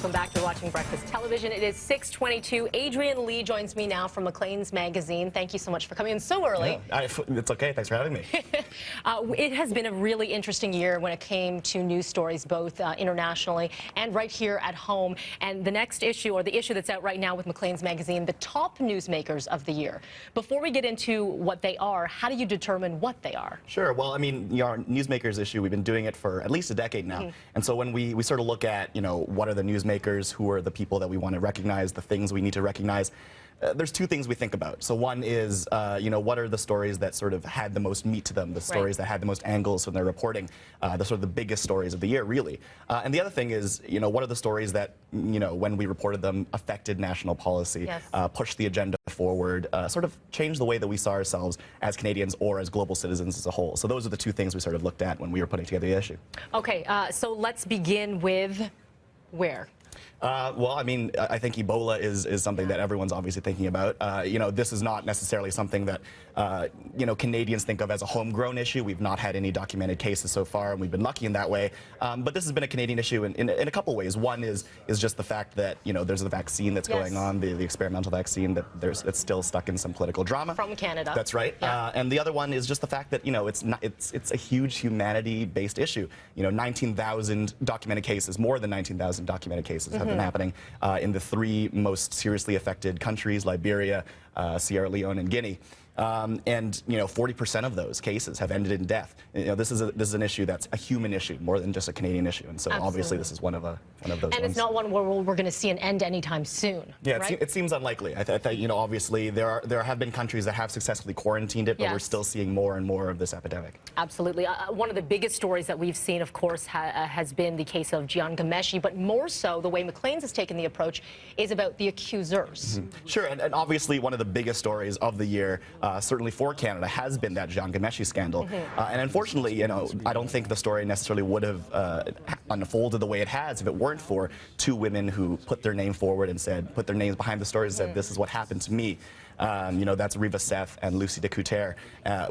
Welcome back to Watching Breakfast Television. It is 6:22. Adrian Lee joins me now from Maclean's magazine. Thank you so much for coming in so early. Yeah, it's okay. Thanks for having me. It has been a really interesting year when it came to news stories, both internationally and right here at home. And the next issue, or the issue that's out right now with Maclean's magazine, the top newsmakers of the year. Before we get into what they are, how do you determine what they are? Sure. Well, I mean, our newsmakers issue, we've been doing it for at least a decade now. And so when we sort of look at, what are the newsmakers, who are the people that we want to recognize, the things we need to recognize, there's two things we think about. So one is, what are the stories that sort of had the most meat to them, the stories that had the most angles when they're reporting, the sort of the biggest stories of the year, really. And the other thing is, what are the stories that, when we reported them, affected national policy, pushed the agenda forward, sort of changed the way that we saw ourselves as Canadians or as global citizens as a whole. So those are the two things we sort of looked at when we were putting together the issue. Okay, so let's begin with where? Well, I mean, I think Ebola is something that everyone's obviously thinking about. This is not necessarily something that, Canadians think of as a homegrown issue. We've not had any documented cases so far, and we've been lucky in that way. But this has been a Canadian issue in a couple ways. One is just the fact that, there's a vaccine that's going on, the experimental vaccine, that it's still stuck in some political drama. From Canada. That's right. Yeah. And the other one is just the fact that, it's a huge humanity-based issue. 19,000 documented cases, more than 19,000 documented cases have been happening in the three most seriously affected countries, Liberia, Sierra Leone, and Guinea. And 40% of those cases have ended in death. This is an issue that's a human issue more than just a Canadian issue, and so obviously this is one of those. And it's not one where we're going to see an end anytime soon. Yeah, right? it seems unlikely. I think obviously there have been countries that have successfully quarantined it, but we're still seeing more and more of this epidemic. Absolutely. One of the biggest stories that we've seen, of course, has been the case of Jian Ghomeshi, but more so the way Maclean's has taken the approach is about the accusers. Sure, and obviously one of the biggest stories of the year, certainly for Canada, has been that Jian Ghomeshi scandal. And unfortunately, I don't think the story necessarily would have unfolded the way it has if it weren't for two women who put their name forward and put their names behind the story and said, this is what happened to me. That's Riva Seth and Lucy de Coutere.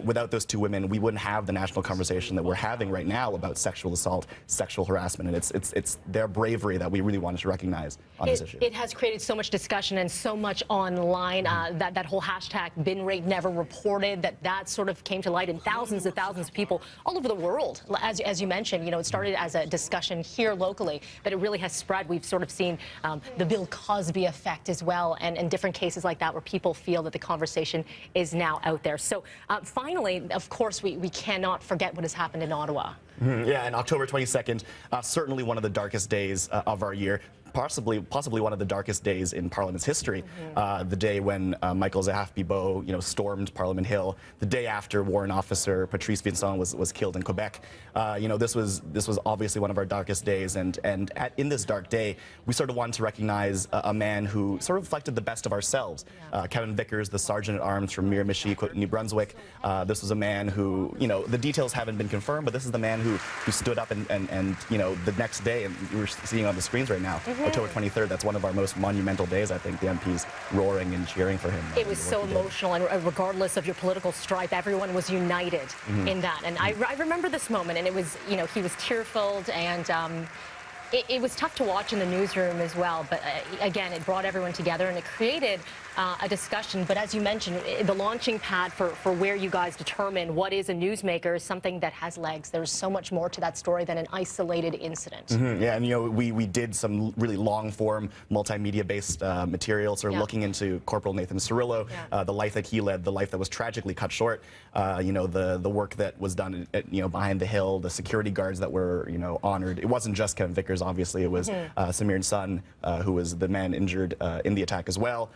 Without those two women, we wouldn't have the national conversation that we're having right now about sexual assault, sexual harassment, and it's their bravery that we really wanted to recognize on this issue. It has created so much discussion and so much online. That whole hashtag bin rate never reported, that sort of came to light, and thousands of people all over the world. As you mentioned, it started as a discussion here locally, but it really has spread. We've sort of seen the Bill Cosby effect as well, and different cases like that where people feel that the conversation is now out there. So finally, of course, we cannot forget what has happened in Ottawa. Yeah, and October 22nd, certainly one of the darkest days of our year. Possibly one of the darkest days in Parliament's history. The day when Michael Zahav-Bibeau, stormed Parliament Hill. The day after Warrant Officer Patrice Vincent was killed in Quebec. This was obviously one of our darkest days, and in this dark day, we sort of wanted to recognize a man who sort of reflected the best of ourselves. Kevin Vickers, the Sergeant at Arms from Miramichi, New Brunswick. This was a man who, the details haven't been confirmed, but this is the man who stood up and the next day, and we're seeing on the screens right now. October 23rd, that's one of our most monumental days, I think, the MPs roaring and cheering for him. It was so emotional, and regardless of your political stripe, everyone was united in that. And I remember this moment, and it was, he was tear-filled, and it was tough to watch in the newsroom as well, but again, it brought everyone together, and it created a discussion. But as you mentioned, the launching pad for where you guys determine what is a newsmaker is something that has legs. There's so much more to that story than an isolated incident. Yeah, and we did some really long-form, multimedia-based material, sort of looking into Corporal Nathan Cirillo, the life that he led, the life that was tragically cut short, the work that was done behind the hill, the security guards that were honored. It wasn't just Kevin Vickers, obviously. It was Samir's son, who was the man injured in the attack as well.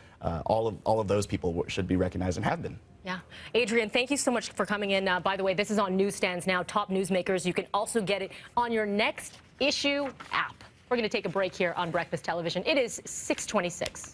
All of those people should be recognized and have been. Yeah. Adrian, thank you so much for coming in. By the way, this is on newsstands now, Top Newsmakers. You can also get it on your next issue app. We're going to take a break here on Breakfast Television. It is 6:26.